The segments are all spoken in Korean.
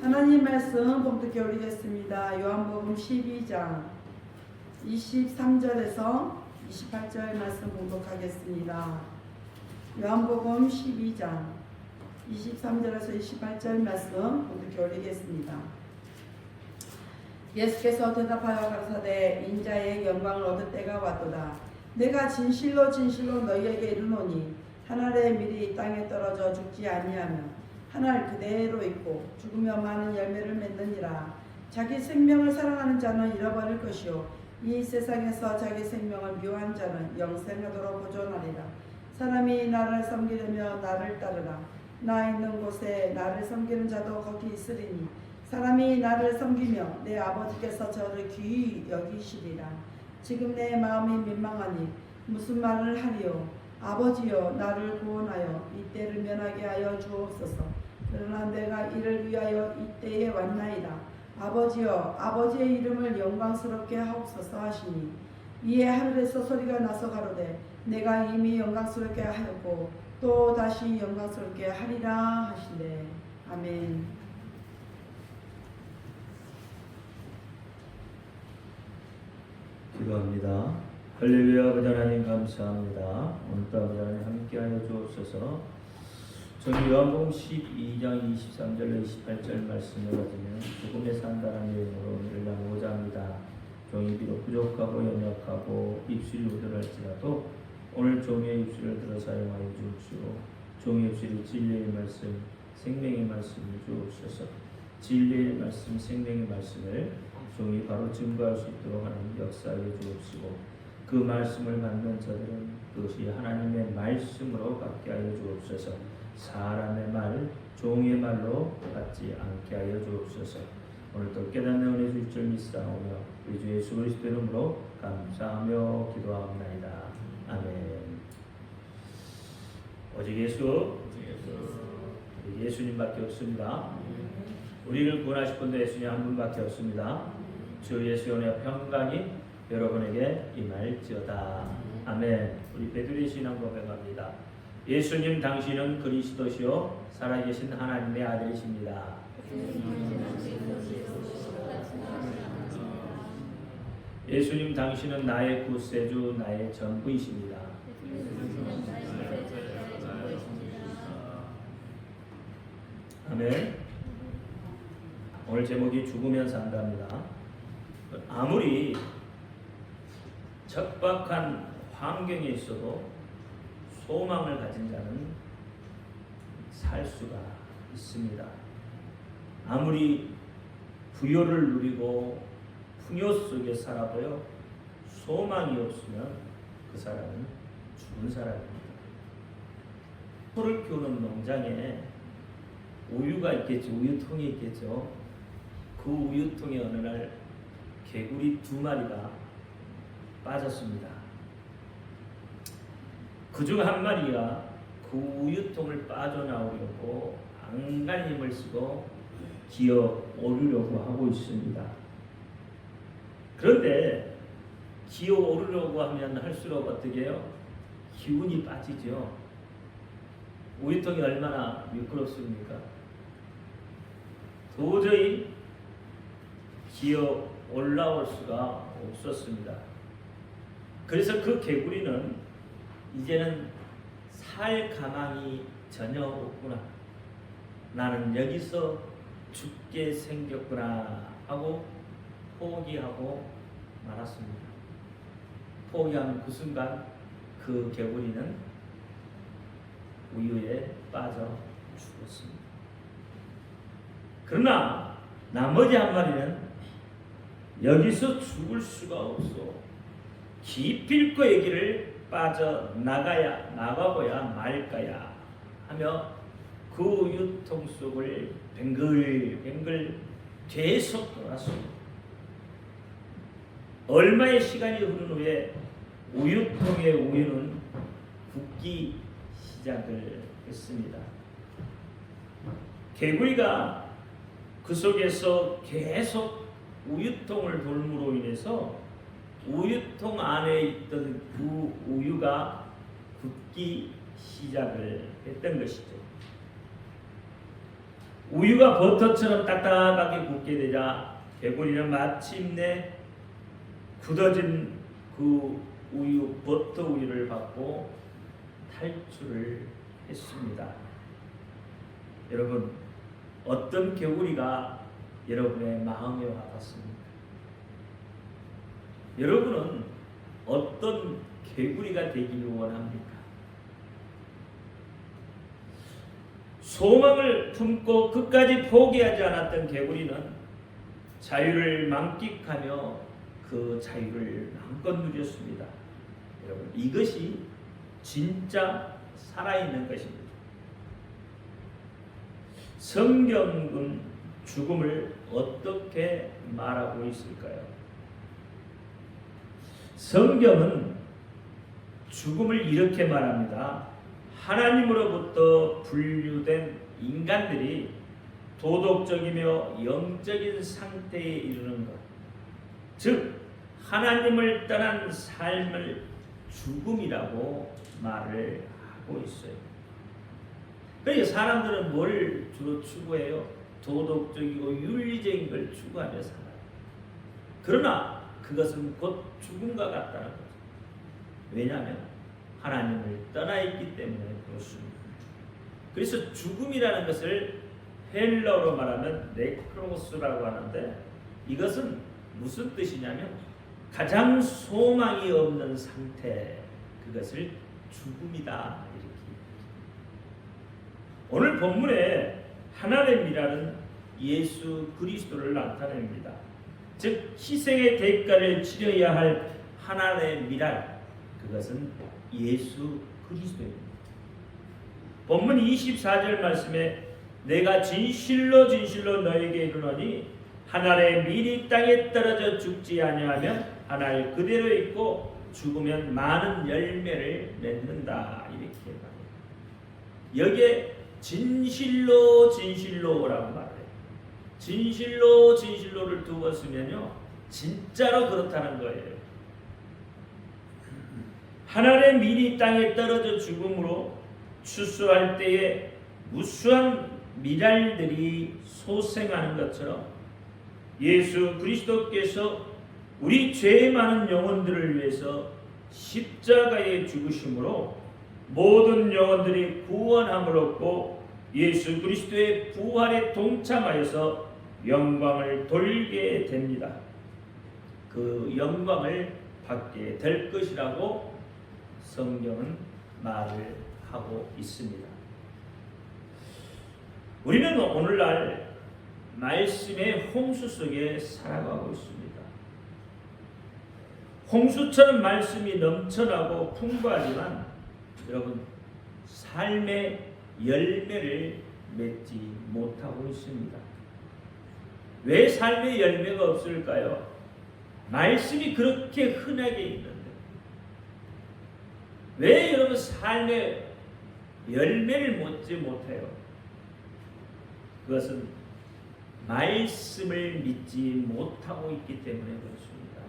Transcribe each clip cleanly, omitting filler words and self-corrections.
하나님 말씀 봉독해 올리겠습니다. 요한복음 12장 23절에서 28절 말씀 봉독하겠습니다. 요한복음 12장 23절에서 28절 말씀 봉독해 올리겠습니다. 예수께서 대답하여 가라사대 인자의 영광을 얻을 때가 왔도다. 내가 진실로 진실로 너희에게 이르노니 한 알의 밀이 땅에 떨어져 죽지 아니하면 한 알 그대로 있고 죽으며 많은 열매를 맺느니라. 자기 생명을 사랑하는 자는 잃어버릴 것이요 이 세상에서 자기 생명을 미워한 자는 영생하도록 보존하리라. 사람이 나를 섬기려며 나를 따르라. 나 있는 곳에 나를 섬기는 자도 거기 있으리니 사람이 나를 섬기며 내 아버지께서 저를 귀히 여기시리라. 지금 내 마음이 민망하니 무슨 말을 하리요. 아버지여 나를 구원하여 이때를 면하게 하여 주옵소서. 그러나 내가 이를 위하여 이때에 왔나이다. 아버지여 아버지의 이름을 영광스럽게 하옵소서 하시니 이에 하늘에서 소리가 나서 가로되 내가 이미 영광스럽게 하였고 또 다시 영광스럽게 하리라 하시네. 아멘. 기도합니다. 할렐루야. 아버지 하나님 감사합니다. 오늘도 아버지 하나님 함께하여 주옵소서. 저는 요한복음 12장 23절 28절 말씀을 가지면 죽음에 산다는 내용으로 오늘을 나누고자 합니다. 종이 비록 부족하고 연약하고 입술이 우들할지라도 오늘 종의 입술을 들어 사용하여 주옵시고 종의 입술이 진리의 말씀, 생명의 말씀을 주옵소서. 진리의 말씀, 생명의 말씀을 종이 바로 증거할 수 있도록 하나님 역사하여 주옵시고 그 말씀을 받는 저들은 그것이 하나님의 말씀으로 받게 하여 주옵소서. 사람의 말, 종의 말로 받지 않게 하여 주옵소서. 오늘도 깨닫는 은혜 주실 줄 믿사오며 우리 주 예수 그리스도 이름으로 감사하며 기도하옵나이다. 아멘. 오직 예수님밖에 없습니다. 우리를 구원하실 분도 예수님 한 분밖에 없습니다. 주 예수의 은혜와 평강이 여러분에게 임할지어다. 아멘. 우리 베드로의 신앙 고백합니다. 예수님 당신은 그리스도시요 살아계신 하나님의 아들이십니다. 예수님 당신은 나의 구세주, 나의 전부이십니다. 아멘. 오늘 제목이 죽으면 산답니다. 아무리 척박한 환경에 있어도 소망을 가진 자는 살 수가 있습니다. 아무리 부요를 누리고 풍요 속에 살아도요 소망이 없으면 그 사람은 죽은 사람입니다. 소를 키우는 농장에 우유가 있겠죠. 우유통이 있겠죠. 그 우유통에 어느 날 개구리 2마리가 빠졌습니다. 그중 한 마리가 그 우유통을 빠져나오려고 안간 힘을 쓰고 기어 오르려고 하고 있습니다. 그런데 기어 오르려고 하면 할수록 어떻게 해요? 기운이 빠지죠. 우유통이 얼마나 미끄럽습니까? 도저히 기어 올라올 수가 없었습니다. 그래서 그 개구리는 이제는 살 가망이 전혀 없구나. 나는 여기서 죽게 생겼구나 하고 포기하고 말았습니다. 포기하는 그 순간 그 개구리는 우유에 빠져 죽었습니다. 그러나 나머지 한 마리는 여기서 죽을 수가 없어. 기필코 여기를 나가고야 말까야 하며 그 우유통 속을 뱅글뱅글 계속 돌았습니다. 얼마의 시간이 흐른 후에 우유통의 우유는 붓기 시작을 했습니다. 개구리가 그 속에서 계속 우유통을 돌므로 인해서 우유통 안에 있던 그 우유가 붓기 시작을 했던 것이죠. 우유가 버터처럼 딱딱하게 굳게 되자 개구리는 마침내 굳어진 그 버터 우유를 받고 탈출을 했습니다. 여러분, 어떤 개구리가 여러분의 마음에 와닿습니까? 여러분은 어떤 개구리가 되기를 원합니까? 소망을 품고 끝까지 포기하지 않았던 개구리는 자유를 만끽하며 그 자유를 마음껏 누렸습니다. 여러분, 이것이 진짜 살아있는 것입니다. 성경은 죽음을 어떻게 말하고 있을까요? 성경은 죽음을 이렇게 말합니다. 하나님으로부터 분류된 인간들이 도덕적이며 영적인 상태에 이르는 것, 즉 하나님을 떠난 삶을 죽음이라고 말을 하고 있어요. 그러니까 사람들은 뭘 주로 추구해요? 도덕적이고 윤리적인 걸 추구하며 살아요. 그러나 그것은 곧 죽음과 같다는 거죠. 왜냐하면 하나님을 떠나 있기 때문에 그렇습니다. 그래서 죽음이라는 것을 헬라어로 말하면 네크로스라고 하는데, 이것은 무슨 뜻이냐면 가장 소망이 없는 상태, 그것을 죽음이다 이렇게. 오늘 본문에 하나님의 미랄은 예수 그리스도를 나타냅니다. 즉 희생의 대가를 치러야 할 하나님의 미랄, 그것은 예수 그리스도입니다. 본문 24절 말씀에 내가 진실로 진실로 너에게 이르노니 하나의 밀이 땅에 떨어져 죽지 아니하면 하나를 그대로 있고 죽으면 많은 열매를 맺는다 이렇게 말해요. 여기에 진실로 진실로라고 말해요. 진실로 진실로를 두 번 쓰면요 진짜로 그렇다는 거예요. 하나의 밀이 땅에 떨어져 죽음으로 추수할 때에 무수한 미랄들이 소생하는 것처럼 예수 그리스도께서 우리 죄 많은 영혼들을 위해서 십자가에 죽으심으로 모든 영혼들이 구원함을 얻고 예수 그리스도의 부활에 동참하여서 영광을 돌게 됩니다. 그 영광을 받게 될 것이라고 성경은 말을 하고 있습니다. 우리는 오늘날 말씀의 홍수 속에 살아가고 있습니다. 홍수처럼 말씀이 넘쳐나고 풍부하지만 여러분 삶의 열매를 맺지 못하고 있습니다. 왜 삶의 열매가 없을까요? 말씀이 그렇게 흔하게 있는데 왜 여러분 삶의 열매를 맺지 못해요? 그것은 말씀을 믿지 못하고 있기 때문에 그렇습니다.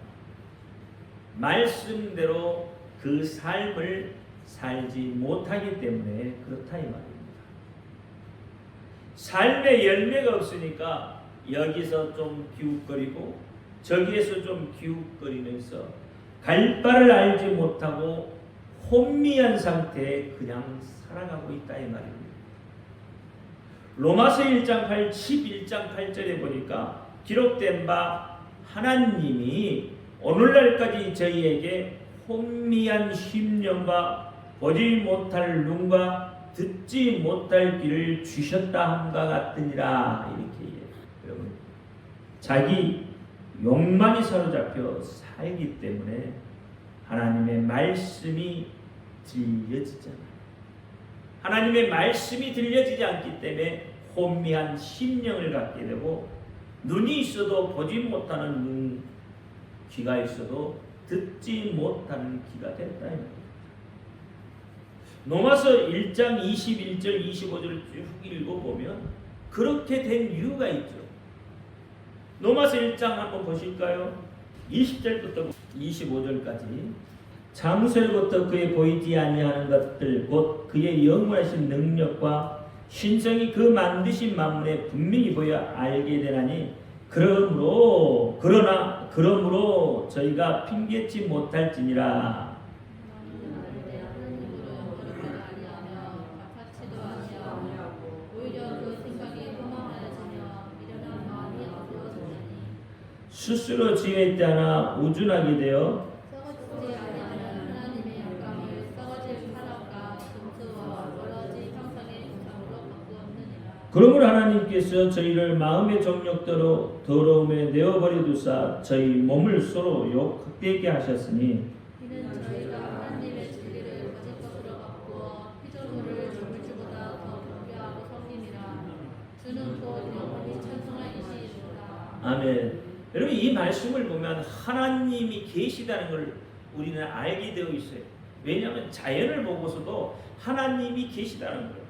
말씀대로 그 삶을 살지 못하기 때문에 그렇다 이 말입니다. 삶의 열매가 없으니까 여기서 좀 기웃거리고 저기에서 좀 기웃거리면서 갈 바를 알지 못하고 혼미한 상태에 그냥 살아가고 있다 이 말입니다. 로마서 11장 8절에 보니까 기록된 바 하나님이 오늘날까지 저희에게 혼미한 심령과 보지 못할 눈과 듣지 못할 귀를 주셨다 함과 같으니라 이렇게 얘기해요. 여러분 자기 욕망이 사로잡혀 살기 때문에 하나님의 말씀이 들려지잖아요. 하나님의 말씀이 들려지지 않기 때문에 혼미한 심령을 갖게 되고 눈이 있어도 보지 못하는 눈, 귀가 있어도 듣지 못하는 귀가 됐다. 로마서 1장 21절 25절을 쭉 읽어보면 그렇게 된 이유가 있죠. 로마서 1장 한번 보실까요? 20절부터 25절까지 창세로부터 그의 보이지 아니하는 것들 곧 그의 영원하신 능력과 신성이 그 만드신 만물에 분명히 보여 알게 되나니 그러므로 저희가 핑계치 못할지니라. 스스로 지혜있지 않아 우준하게 되어 그러므로 하나님께서 저희를 마음의 정욕대로 더러움에 내어버려 두사 저희 몸을 서로 욕되게 하셨으니 이는 저희가 하나님의 진리를 거짓 것으로 바꾸어 피조물을 조물주보다 더 경배하고 섬김이라. 주는 곧 영원히 찬송하시리로다. 아멘. 여러분 이 말씀을 보면 하나님이 계시다는 걸 우리는 알게 되어 있어요. 왜냐하면 자연을 보고서도 하나님이 계시다는 거예요.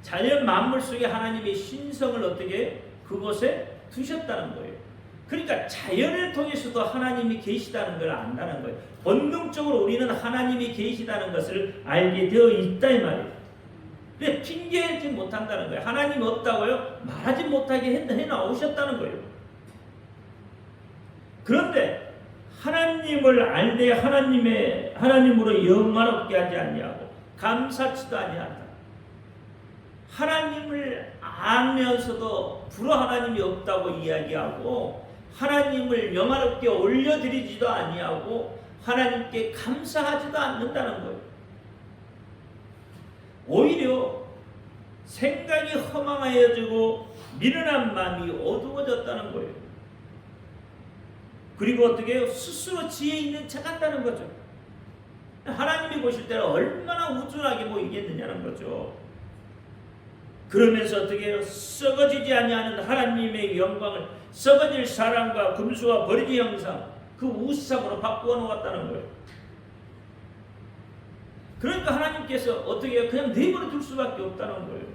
자연 만물 속에 하나님의 신성을 어떻게 그곳에 두셨다는 거예요. 그러니까 자연을 통해서도 하나님이 계시다는 걸 안다는 거예요. 본능적으로 우리는 하나님이 계시다는 것을 알게 되어 있다 이 말이에요. 근데 핑계하지 못한다는 거예요. 하나님이 없다고요? 말하지 못하게 해나오셨다는 거예요. 그런데 하나님을 알되 하나님으로 영화롭게 하지 아니하고 감사치도 아니한다. 하나님을 알면서도 불어 하나님이 없다고 이야기하고 하나님을 영화롭게 올려드리지도 아니하고 하나님께 감사하지도 않는다는 거예요. 오히려 생각이 허망해지고 미련한 마음이 어두워졌다는 거예요. 그리고 어떻게 해요? 스스로 지혜 있는 척 한다는 거죠. 하나님이 보실 때는 얼마나 우준하게 보이겠느냐는 거죠. 그러면서 어떻게 해요? 썩어지지 아니하는 하나님의 영광을 썩어질 사람과 금수와 버리지 형상 그 우상으로 바꾸어 놓았다는 거예요. 그러니까 하나님께서 어떻게 해요? 그냥 내버려 둘 수밖에 없다는 거예요.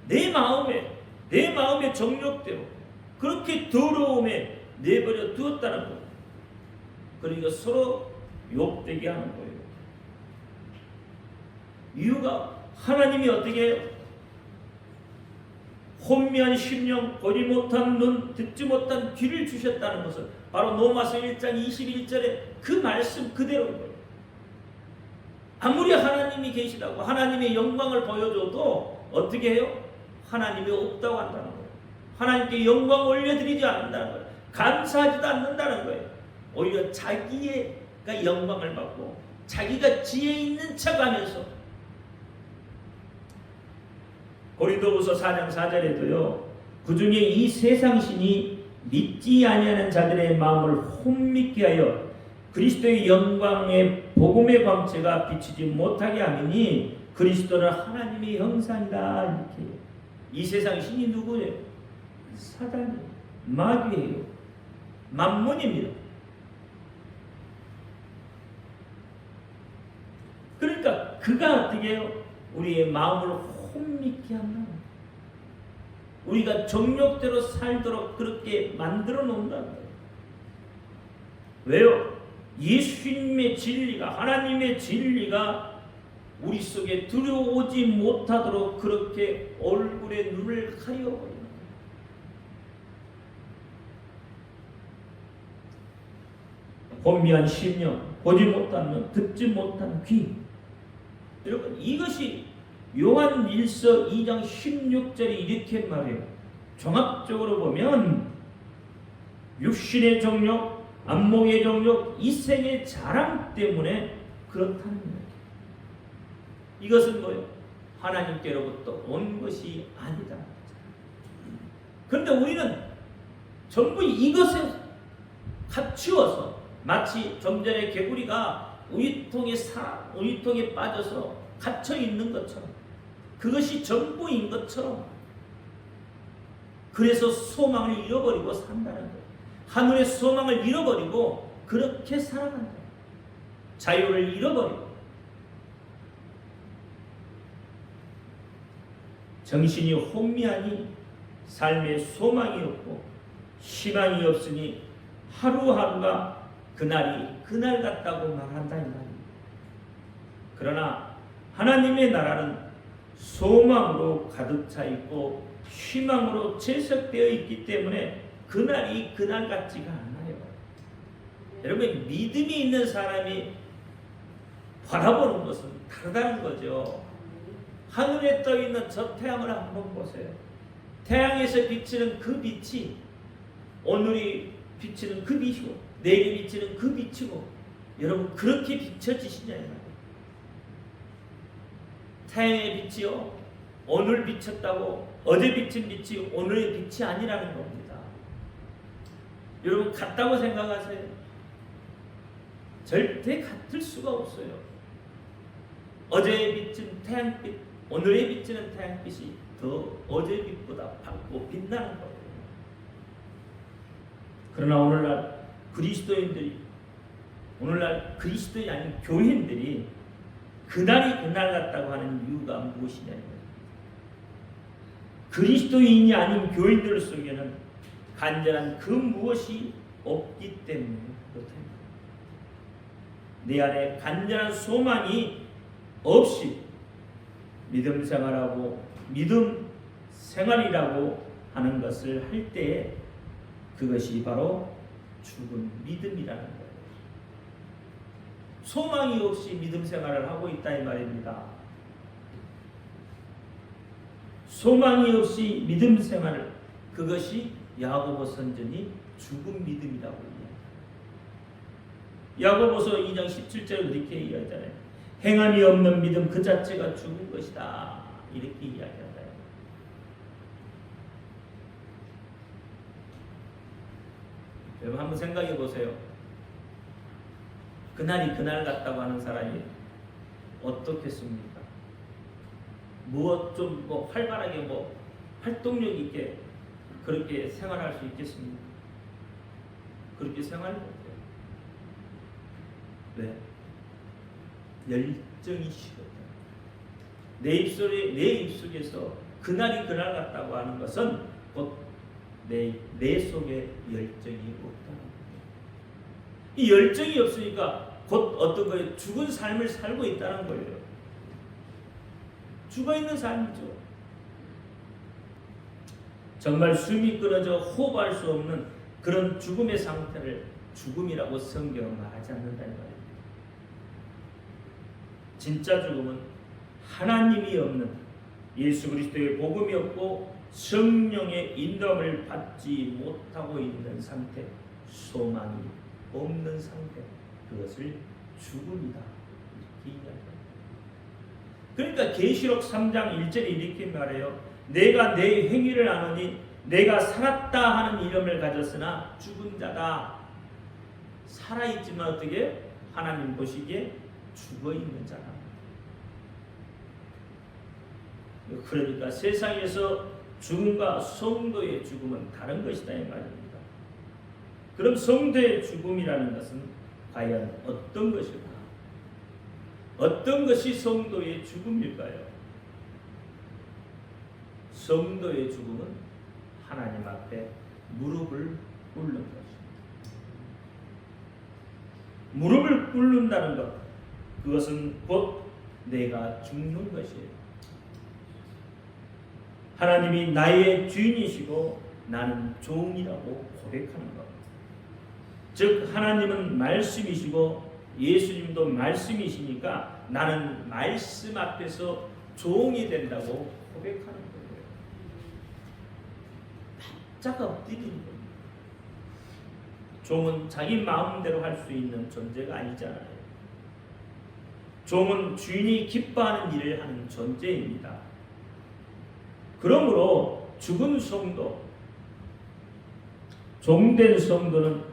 내 마음의 정욕대로 그렇게 더러움에 내버려 두었다는 거예요. 그러니까 서로 욕되게 하는 거예요. 이유가 하나님이 어떻게 해요? 혼미한 심령, 보지 못한 눈, 듣지 못한 귀를 주셨다는 것은 바로 로마서 1장 21절의 그 말씀 그대로인 거예요. 아무리 하나님이 계시다고 하나님의 영광을 보여줘도 어떻게 해요? 하나님이 없다고 한다는 거예요. 하나님께 영광 올려드리지 않는다는 거예요. 감사하지도 않는다는 거예요. 오히려 자기가 영광을 받고 자기가 지혜 있는 척하면서 고린도후서 4장 4절에도요. 그중에 이 세상 신이 믿지 아니하는 자들의 마음을 혼미케 하여 그리스도의 영광의 복음의 광채가 비치지 못하게 하느니 그리스도는 하나님의 형상이다. 이렇게. 이 세상 신이 누구예요? 사단이에요. 마귀예요. 만문입니다. 그러니까 그가 어떻게 해요? 우리의 마음을 혼미케 한다. 우리가 정욕대로 살도록 그렇게 만들어 놓는다. 왜요? 예수님의 진리가 하나님의 진리가 우리 속에 들어오지 못하도록 그렇게 얼굴에 눈을 가려버리는 거예요. 혼미한 심령, 보지 못한 눈, 듣지 못한 귀. 여러분 이것이 요한 1서 2장 16절이 이렇게 말해요. 종합적으로 보면 육신의 정욕, 안목의 정욕, 이생의 자랑 때문에 그렇다는 거예요. 이것은 뭐예요? 하나님께로부터 온 것이 아니다. 그런데 우리는 전부 이것에 갖추어서 마치 좀 전에 개구리가 우유통에 빠져서 갇혀 있는 것처럼 그것이 전부인 것처럼 그래서 소망을 잃어버리고 산다는 거예요. 하늘의 소망을 잃어버리고 그렇게 살아간다. 자유를 잃어버리고 정신이 혼미하니 삶에 소망이 없고 희망이 없으니 하루하루가 그날이 그날 같다고 말한다 이 말이에요. 그러나 하나님의 나라는 소망으로 가득 차 있고 희망으로 채석되어 있기 때문에 그날이 그날 같지가 않아요. 여러분, 믿음이 있는 사람이 바라보는 것은 다르다는 거죠. 하늘에 떠 있는 저 태양을 한번 보세요. 태양에서 비치는 그 빛이 오늘이 비치는 그 빛이고 내일이 비치는 그 빛이고, 여러분 그렇게 비춰지시냐 이 말이에요. 태양의 빛이요, 오늘 비쳤다고 어제 비친 빛이 오늘의 빛이 아니라는 겁니다. 여러분 같다고 생각하세요? 절대 같을 수가 없어요. 어제에 비친 태양빛, 오늘에 비치는 태양빛이 더 어제 빛보다 밝고 빛나는 거예요. 그러나 오늘날 그리스도인들이, 오늘날 그리스도인이 아닌 교인들이 그날이 그날 같다고 하는 이유가 무엇이냐면, 그리스도인이 아닌 교인들 속에는 간절한 그 무엇이 없기 때문에 그렇답니다. 내 안에 간절한 소망이 없이 믿음 생활하고 믿음 생활이라고 하는 것을 할 때에 그것이 바로 죽은 믿음이라는 거예요. 소망이 없이 믿음 생활을 하고 있다 이 말입니다. 소망이 없이 믿음 생활을, 그것이 야고보 선전이 죽은 믿음이라고 이야기합니다. 야고보서 2장 17절에 이렇게 이야기하잖아요. 행함이 없는 믿음 그 자체가 죽은 것이다, 이렇게 이야기한다. 여러분 한번 생각해 보세요. 그날이 그날 같다고 하는 사람이 어떻겠습니까? 무엇 좀 활발하게 활동력 있게 그렇게 생활할 수 있겠습니까? 그렇게 생활 못해요. 왜? 열정이 식었다. 내 입속에서 그날이 그날 같다고 하는 것은 곧 내 속에 열정이 없다는 거예요. 이 열정이 없으니까 곧 어떤 거예요? 죽은 삶을 살고 있다는 거예요. 죽어 있는 삶이죠. 정말 숨이 끊어져 호흡할 수 없는 그런 죽음의 상태를 죽음이라고 성경은 말하지 않는다는 말입니다. 진짜 죽음은 하나님이 없는, 예수 그리스도의 복음이 없고 성령의 인도함을 받지 못하고 있는 상태, 소망이 없는 상태, 그것을 죽음이다 이렇게 이야기합니다. 그러니까 계시록 3장 1절에 이렇게 말해요. 내가 내 행위를 아노니 내가 살았다 하는 이름을 가졌으나 죽은 자다. 살아있지만 어떻게? 하나님 보시기에 죽어있는 자다. 그러니까 세상에서 죽음과 성도의 죽음은 다른 것이다 이 말입니다. 그럼 성도의 죽음이라는 것은 과연 어떤 것일까? 어떤 것이 성도의 죽음일까요? 성도의 죽음은 하나님 앞에 무릎을 꿇는 것입니다. 무릎을 꿇는다는 것, 그것은 곧 내가 죽는 것이에요. 하나님이 나의 주인이시고 나는 종이라고 고백하는 것. 즉 하나님은 말씀이시고 예수님도 말씀이시니까 나는 말씀 앞에서 종이 된다고 고백하는 거예요. 바짝 엎드리는 겁니다. 종은 자기 마음대로 할 수 있는 존재가 아니잖아요. 종은 주인이 기뻐하는 일을 하는 존재입니다. 그러므로 죽은 성도, 종된 성도는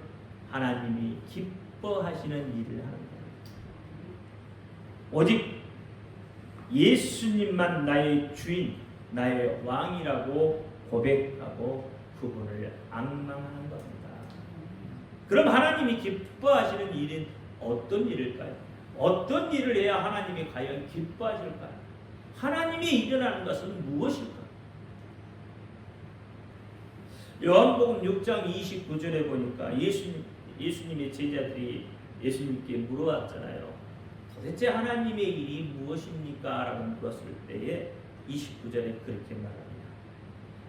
하나님이 기뻐하시는 일을 하는 거예요. 오직 예수님만 나의 주인, 나의 왕이라고 고백하고 그분을 앙망하는 겁니다. 그럼 하나님이 기뻐하시는 일은 어떤 일일까요? 어떤 일을 해야 하나님이 과연 기뻐하실까요? 하나님이 일어나는 것은 무엇일까요? 요한복음 6장 29절에 보니까 예수님의 제자들이 예수님께 물어왔잖아요. 도대체 하나님의 일이 무엇입니까? 라고 물었을 때에 29절에 그렇게 말합니다.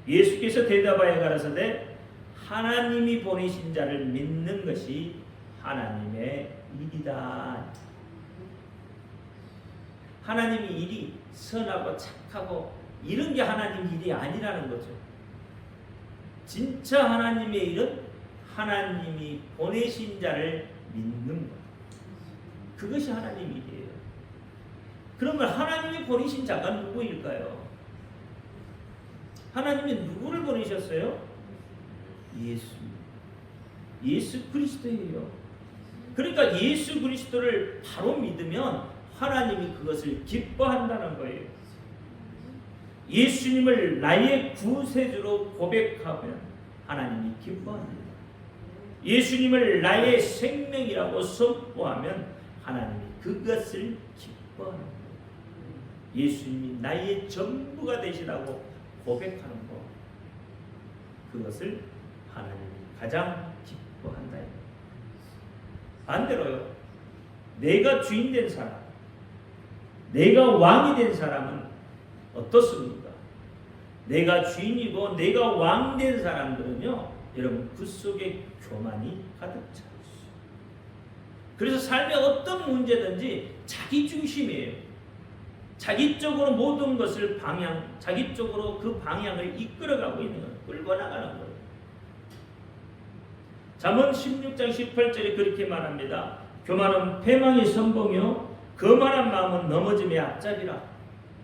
예수께서 대답하여 가라사대 하나님이 보내신 자를 믿는 것이 하나님의 일이다. 하나님의 일이 선하고 착하고 이런 게 하나님 일이 아니라는 거죠. 진짜 하나님의 일은 하나님이 보내신 자를 믿는 것. 그것이 하나님 일이에요. 그러면 하나님이 보내신 자가 누구일까요? 하나님이 누구를 보내셨어요? 예수 그리스도예요. 그러니까 예수 그리스도를 바로 믿으면 하나님이 그것을 기뻐한다는 거예요. 예수님을 나의 구세주로 고백하면 하나님이 기뻐합니다. 예수님을 나의 생명이라고 선포하면 하나님이 그것을 기뻐하는 거예요. 예수님이 나의 전부가 되시라고 고백하는 것, 그것을 하나님이 가장 기뻐한다. 반대로요, 내가 주인 된 사람, 내가 왕이 된 사람은 어떻습니까? 내가 주인이고 내가 왕 된 사람들은요, 여러분 그 속에 교만이 가득 차 있어요. 그래서 삶의 어떤 문제든지 자기 중심이에요. 자기 쪽으로 모든 것을 자기 쪽으로 그 방향을 이끌어가고 있는 거예요. 끌고 나가는 거예요. 잠언 16장 18절에 그렇게 말합니다. 교만은 패망의 선봉이요 거만한 마음은 넘어짐의 앞잡이라.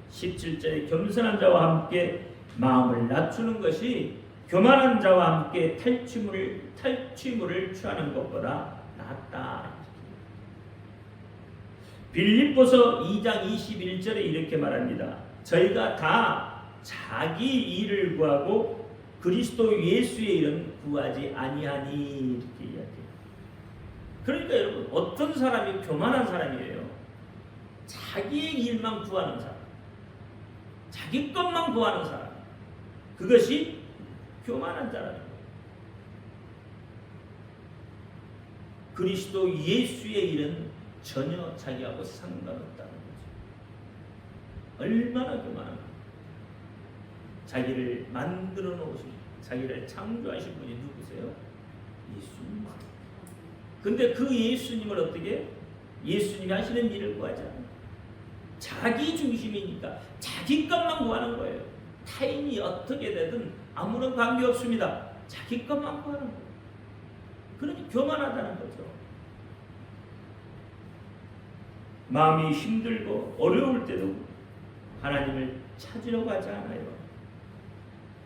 17절에 겸손한 자와 함께 마음을 낮추는 것이 교만한 자와 함께 탈취물을 취하는 것보다 낫다. 빌립보서 2장 21절에 이렇게 말합니다. 저희가 다 자기 일을 구하고 그리스도 예수의 일은 구하지 아니하니, 이렇게 이야기해요. 그러니까 여러분, 어떤 사람이 교만한 사람이에요? 자기의 일만 구하는 사람, 자기 것만 구하는 사람, 그것이 교만한 자라는 거예요. 그리스도 예수의 일은 전혀 자기하고 상관없다는 거죠. 얼마나 교만한가. 자기를 만들어 놓으신, 자기를 창조하신 분이 누구세요? 예수님. 근데 그 예수님을 어떻게? 예수님이 하시는 일을 구하지 않아요. 자기 중심이니까 자기 것만 구하는 거예요. 타인이 어떻게 되든 아무런 관계 없습니다. 자기 것만 구하는 거예요. 그러니 교만하다는 거죠. 마음이 힘들고 어려울 때도 하나님을 찾으려고 하지 않아요.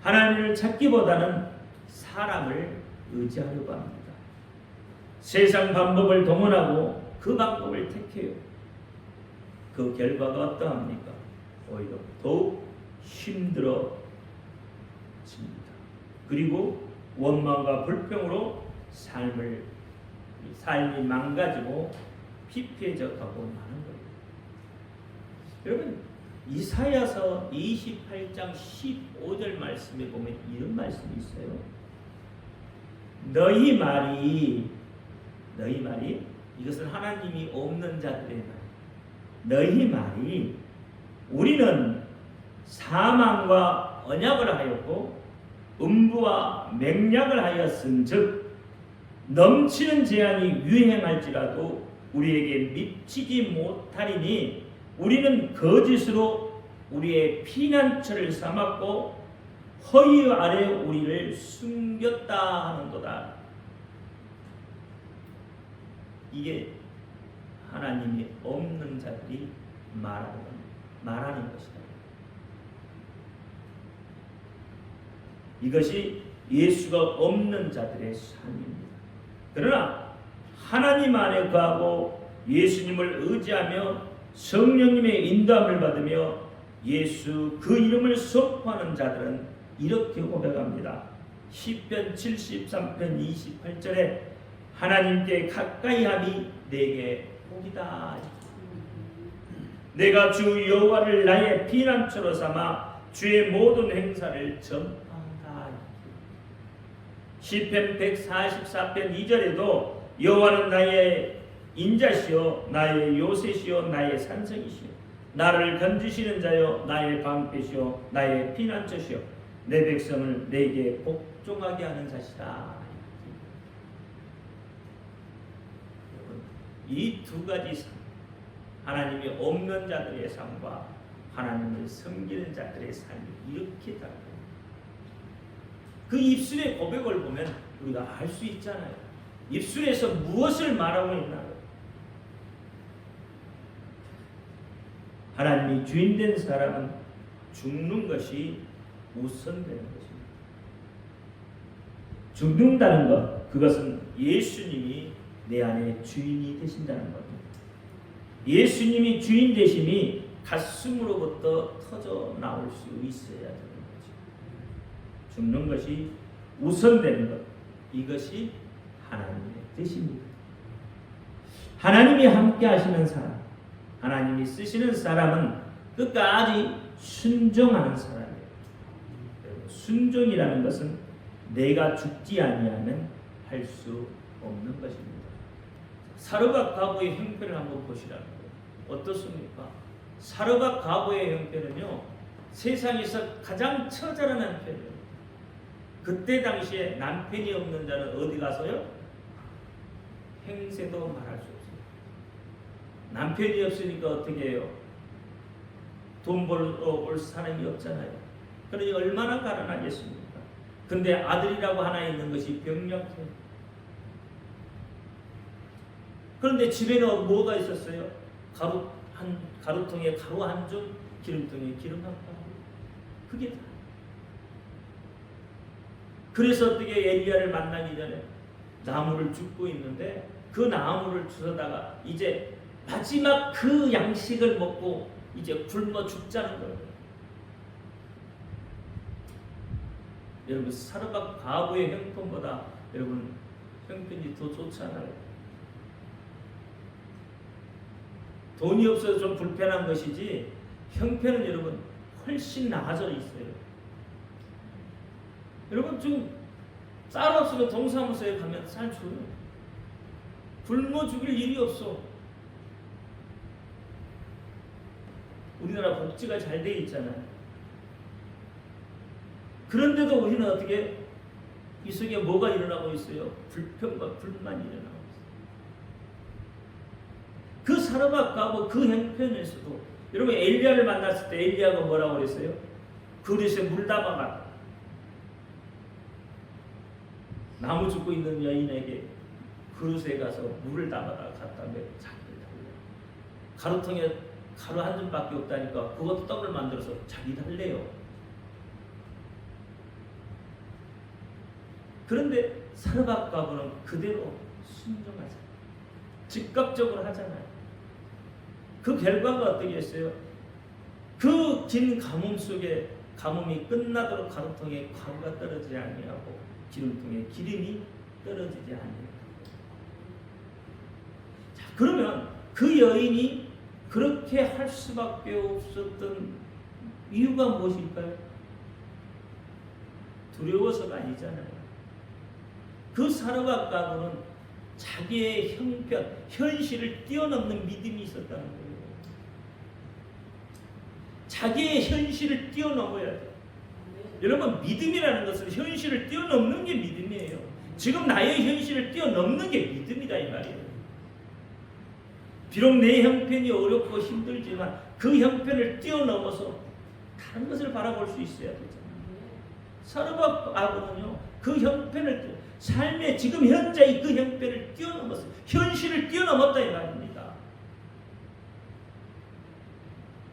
하나님을 찾기보다는 사람을 의지하려고 합니다. 세상 방법을 동원하고 그 방법을 택해요. 그 결과가 어떠합니까? 오히려 더욱 힘들어집니다. 그리고 원망과 불평으로 삶이 망가지고 피폐해져 가고 마는 거예요. 여러분, 이사야서 28장 15절 말씀에 보면 이런 말씀이 있어요. 너희 말이 이것은 하나님이 없는 자들의 말. 너희 말이 우리는 사망과 언약을 하였고 음부와 맹약을 하였은즉 넘치는 재앙이 유행할지라도 우리에게 미치지 못하리니 우리는 거짓으로 우리의 피난처를 삼았고 허위 아래 우리를 숨겼다 하는도다. 이게 하나님이 없는 자들이 말하는 것이다. 이것이 예수가 없는 자들의 삶입니다. 그러나 하나님 안에 거하고 예수님을 의지하며 성령님의 인도함을 받으며 예수 그 이름을 선포하는 자들은 이렇게 고백합니다. 시편 73편 28절에 하나님께 가까이함이 내게 복이다. 내가 주 여호와를 나의 피난처로 삼아 주의 모든 행사를 전파한다. 시편 144편 2절에도 여호와는 나의 인자시요 나의 요새시요 나의 산성이시요 나를 건지시는 자여 나의 방패시오 나의 피난처시오 내 백성을 내게 복종하게 하는 자시다. 이 두 가지 삶, 하나님이 없는 자들의 삶과 하나님을 섬기는 자들의 삶이 이렇게 다릅니다. 그 입술의 고백을 보면 우리가 알 수 있잖아요. 입술에서 무엇을 말하고 있나요? 하나님이 주인된 사람은 죽는 것이 우선되는 것입니다. 죽는다는 것, 그것은 예수님이 내 안에 주인이 되신다는 겁니다. 예수님이 주인 되심이 가슴으로부터 터져 나올 수 있어야 되는 거죠. 죽는 것이 우선되는 것, 이것이 하나님의 뜻입니다. 하나님이 함께 하시는 사람, 하나님이 쓰시는 사람은 끝까지 순종하는 사람이에요. 순종이라는 것은 내가 죽지 아니하면 할 수 없는 것입니다. 사르밧 과부의 형편을 한번 보시라는 거예요. 어떻습니까? 사르밧 과부의 형편은요, 세상에서 가장 처절한 형편이에요. 그때 당시에 남편이 없는 자는 어디 가서요? 행세도 말할 수 없어요. 남편이 없으니까 어떻게 해요? 돈 벌어 올 사람이 없잖아요. 그러니 얼마나 가난하겠습니까? 근데 아들이라고 하나 있는 것이 병약해요. 그런데 집에는 뭐가 있었어요? 가루통에 가루 한 줌, 기름통에 기름 한 방. 그게 다. 그래서 어떻게 엘리야를 만나기 전에 나무를 줍고 있는데 그 나무를 주워다가 이제 마지막 그 양식을 먹고 이제 굶어 죽자는 거예요. 여러분, 사르밧 과부의 형편보다 여러분 형편이 더 좋잖아요. 돈이 없어서 좀 불편한 것이지 형편은 여러분 훨씬 나아져 있어요. 여러분 좀 쌀 없으면 동사무소에 가면 쌀 줘요. 굶어 죽일 일이 없어. 우리나라 복지가 잘 돼 있잖아요. 그런데도 우리는 어떻게 이 속에 뭐가 일어나고 있어요? 불평과 불만이 일어나고 있어요. 그 사르밧 과부 그 형편에서도 여러분 엘리야를 만났을 때 엘리야가 뭐라고 그랬어요? 그릇에 물 담아가 나무 줍고 있는 여인에게 그릇에 가서 물을 담아다 갖다 자기를 달래. 가루통에 가루 한 줌밖에 없다니까 그것도 떡을 만들어서 자기 달래요. 그런데 사르밧 과부는 그대로 순종하잖아요. 즉각적으로 하잖아요. 그 결과가 어떻게 했어요? 그 긴 가뭄 속에 가뭄이 끝나도록 가루통에 가루가 떨어지지 아니하고 기름통에 기름이 떨어지지 아니하고. 자, 그러면 그 여인이 그렇게 할 수밖에 없었던 이유가 무엇일까요? 두려워서가 아니잖아요. 그 사르밧 과부는 자기의 형편, 현실을 뛰어넘는 믿음이 있었다는 거예요. 자기의 현실을 뛰어넘어야 돼요. 여러분, 믿음이라는 것은 현실을 뛰어넘는 게 믿음이에요. 지금 나의 현실을 뛰어넘는 게 믿음이다 이 말이에요. 비록 내 형편이 어렵고 힘들지만 그 형편을 뛰어넘어서 다른 것을 바라볼 수 있어야 되잖아요. 사르밧 과부는요, 그 형편을 삶의 지금 현재의 그 형편을 뛰어넘었어요. 현실을 뛰어넘었다 이 말입니다.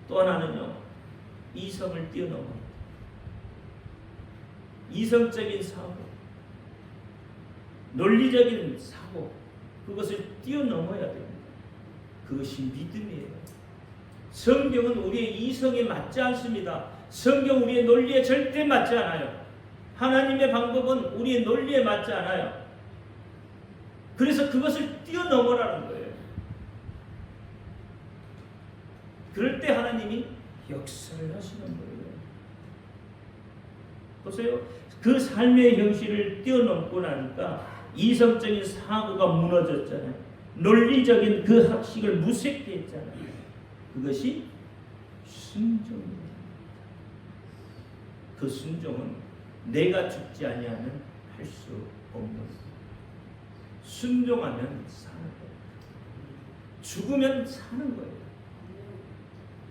또 하나는요, 이성을 뛰어넘어. 이성적인 사고, 논리적인 사고, 그것을 뛰어넘어야 됩니다. 그것이 믿음이에요. 성경은 우리의 이성에 맞지 않습니다. 성경 우리의 논리에 절대 맞지 않아요. 하나님의 방법은 우리의 논리에 맞지 않아요. 그래서 그것을 뛰어넘으라는 거예요. 그럴 때 하나님이 역사를 하시는 거예요. 보세요. 그 삶의 현실을 뛰어넘고 나니까 이성적인 사고가 무너졌잖아요. 논리적인 그 학식을 무색해 했잖아요. 그것이 순종입니다. 그 순종은 내가 죽지 아니하면 할 수 없는 거예요. 순종하면 사는 거예요. 죽으면 사는 거예요.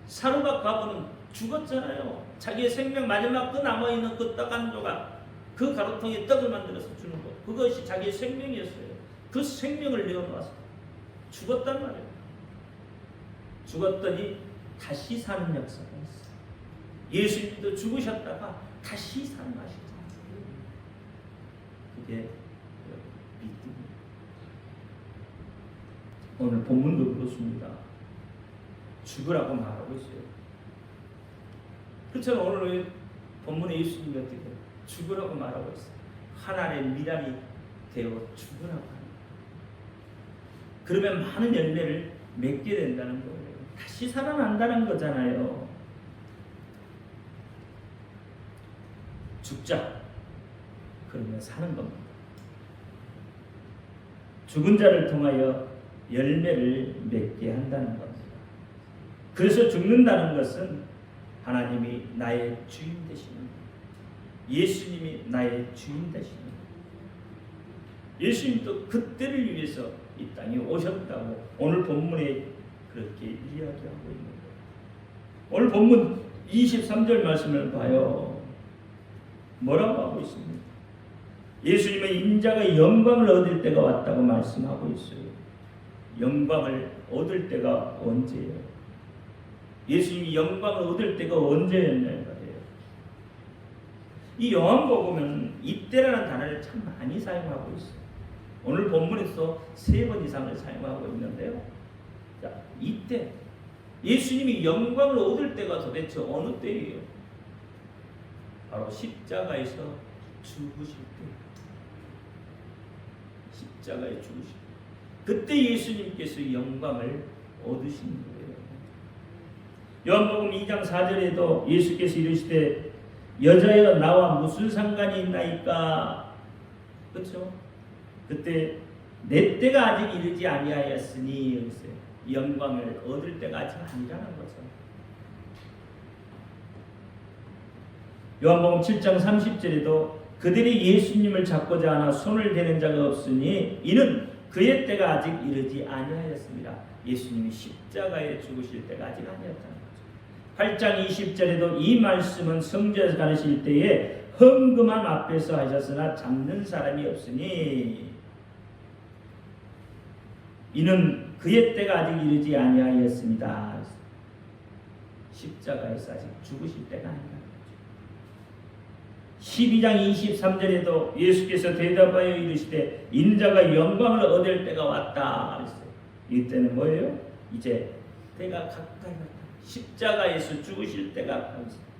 사르밧 과부는 죽었잖아요. 자기의 생명 마지막 그 남아있는 그 떡 한 조각, 그 가루통에 떡을 만들어서 주는 것, 그것이 자기의 생명이었어요. 그 생명을 내어놓아서 죽었단 말이에요. 죽었더니 다시 사는 역사가 있어요. 예수님도 죽으셨다가 다시 살아나시죠. 그게 믿음입니다. 오늘 본문도 그렇습니다. 죽으라고 말하고 있어요. 그렇잖아요. 오늘 본문에 예수님이 어떻게 죽으라고 말하고 있어요. 하나님의 미랄이 되어 죽으라고 합니다. 그러면 많은 열매를 맺게 된다는 거예요. 다시 살아난다는 거잖아요. 죽자. 그러면 사는 겁니다. 죽은 자를 통하여 열매를 맺게 한다는 겁니다. 그래서 죽는다는 것은 하나님이 나의 주인 되시는 거예요. 예수님이 나의 주인 되시는 거예요. 예수님도 그때를 위해서 이 땅에 오셨다고 오늘 본문에 그렇게 이야기하고 있는 거예요. 오늘 본문 23절 말씀을 봐요. 뭐라고 하고 있습니까? 예수님은 인자가 영광을 얻을 때가 왔다고 말씀하고 있어요. 영광을 얻을 때가 언제예요? 예수님이 영광을 얻을 때가 언제였냐는 거예요. 이 요한복음은 이때라는 단어를 참 많이 사용하고 있어요. 오늘 본문에서 3번 이상을 사용하고 있는데요. 자, 이때 예수님이 영광을 얻을 때가 도대체 어느 때예요? 바로 십자가에서 죽으실 때. 십자가에 죽으실 때. 그때 예수님께서 영광을 얻으신 거예요. 요한복음 2장 4절에도 예수께서 이르시되 여자여 나와 무슨 상관이 있나이까? 그렇죠? 그때 내 때가 아직 이르지 아니하였으니 그랬어요. 영광을 얻을 때가 아직 아니라는 거죠. 요한복음 7장 30절에도 그들이 예수님을 잡고자 하나 손을 대는 자가 없으니 이는 그의 때가 아직 이르지 아니하였습니다. 예수님이 십자가에 죽으실 때가 아직 아니었다는 거죠. 8장 20절에도 이 말씀은 성전에서 가르칠 때에 헌금함 앞에서 하셨으나 잡는 사람이 없으니 이는 그의 때가 아직 이르지 아니하였습니다. 십자가에서 아직 죽으실 때가 아니라 12장 23절에도 예수께서 대답하여 이르시되 인자가 영광을 얻을 때가 왔다 그랬어요. 이때는 뭐예요? 이제 때가 가까이 왔다. 십자가에서 죽으실 때가 가까이 왔어요.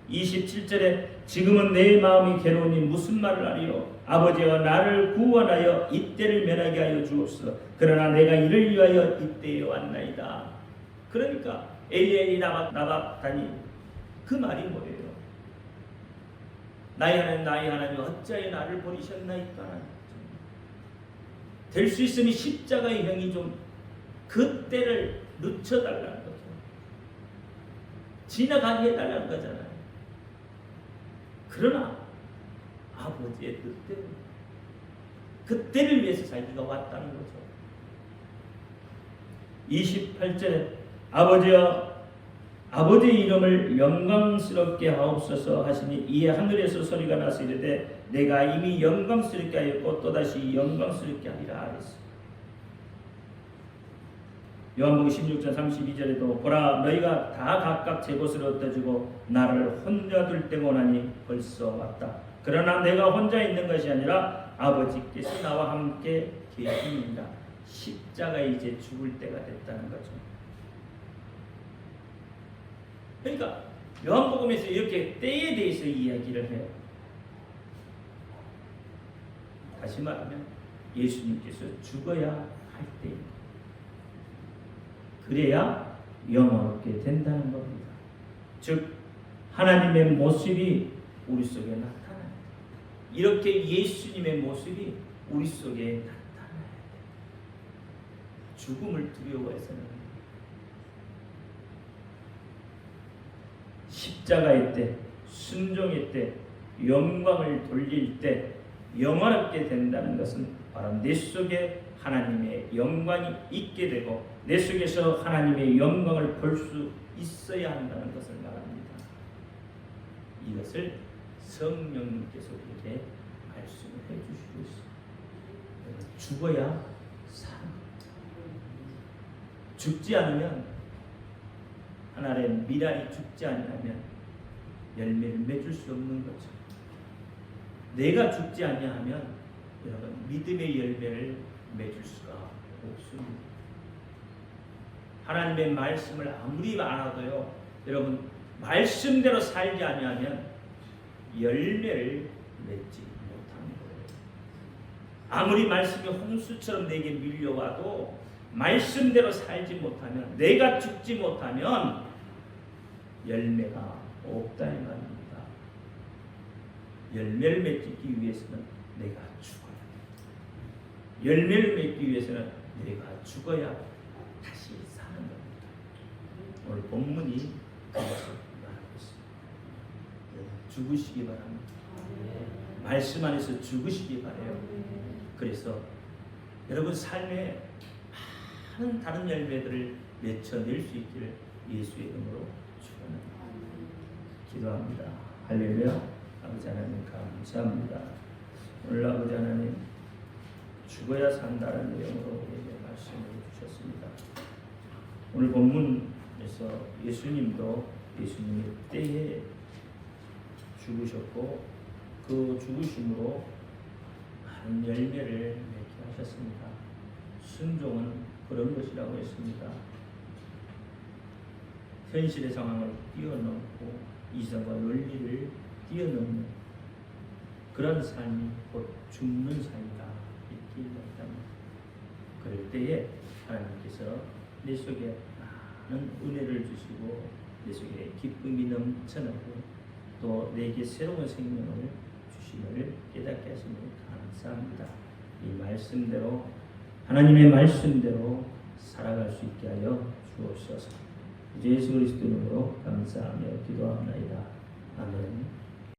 27절에 지금은 내 마음이 괴로우니 무슨 말을 하리요? 아버지여 나를 구원하여 이때를 면하게 하여 주옵소서. 그러나 내가 이를 위하여 이때에 왔나이다. 그러니까 엘리 나박다니 그 말이 뭐예요? 나의 하나님 어찌하여 나를 버리셨나이까? 될 수 있으니 십자가의 형이 좀 그때를 늦춰달라는 거죠. 지나가게 해달라는 거잖아요. 그러나 아버지의 뜻대로 그때를 위해서 자기가 왔다는 거죠. 28절에 아버지여 아버지의 이름을 영광스럽게 하옵소서 하시니 이에 하늘에서 소리가 나서 이르되 내가 이미 영광스럽게 하였고 또다시 영광스럽게 하리라 하였어요. 요한복음 16장 32절에도 보라 너희가 다 각각 제 곳을 얻어주고 나를 혼자 둘 때가 오나니 벌써 왔다. 그러나 내가 혼자 있는 것이 아니라 아버지께서 나와 함께 계십니다. 십자가에 이제 죽을 때가 됐다는 거죠. 그러니까 요한복음에서 이렇게 때에 대해서 이야기를 해요. 다시 말하면 예수님께서 죽어야 할 때입니다. 그래야 영화롭게 된다는 겁니다. 즉 하나님의 모습이 우리 속에 나타나요. 이렇게 예수님의 모습이 우리 속에 나타나야 돼요. 죽음을 두려워해서는 십자가의 때, 순종의 때, 영광을 돌릴 때 영원하게 된다는 것은 바로 내 속에 하나님의 영광이 있게 되고 내 속에서 하나님의 영광을 볼 수 있어야 한다는 것을 말합니다. 이것을 성령님께서 우리에게 말씀을 해주시고 있습니다. 죽어야 사는 겁니다. 죽지 않으면 하나님의 미랄이 죽지 않으면 열매를 맺을 수 없는 거죠. 내가 죽지 아니하면 여러분 믿음의 열매를 맺을 수가 없습니다. 하나님의 말씀을 아무리 알아도요, 여러분 말씀대로 살지 아니하면 열매를 맺지 못하는 거예요. 아무리 말씀이 홍수처럼 내게 밀려와도 말씀대로 살지 못하면, 내가 죽지 못하면 열매가 없다 이 말입니다. 열매를 맺기 위해서는 내가 죽어야 돼. 열매를 맺기 위해서는 내가 죽어야 다시 사는 겁니다. 오늘 본문이 그것을 말하고 있습니다. 죽으시기 바랍니다. 말씀 안에서 죽으시기 바라요. 그래서 여러분 삶에 많은 다른 열매들을 맺어낼 수 있기를 예수의 이름으로 축원합니다. 기도합니다. 할렐루야. 아버지 하나님 감사합니다. 오늘 아버지 하나님 죽어야 산다는 내용으로 우리에게 말씀을 주셨습니다. 오늘 본문에서 예수님도 예수님의 때에 죽으셨고 그 죽으심으로 많은 열매를 맺게 하셨습니다. 순종은 그런 것이라고 했습니다. 현실의 상황을 뛰어넘고 이성과 논리를 뛰어넘는 그런 삶이 곧 죽는 삶이다 이렇게 얘기합니다. 그럴 때에 하나님께서 내 속에 많은 은혜를 주시고 내 속에 기쁨이 넘쳐나고 또 내게 새로운 생명을 주심을 깨닫게 하시니 감사합니다. 이 말씀대로 하나님의 말씀대로 살아갈 수 있게 하여 주옵소서. 예수 그리스도 이름으로 감사하며 기도합니다. 아멘.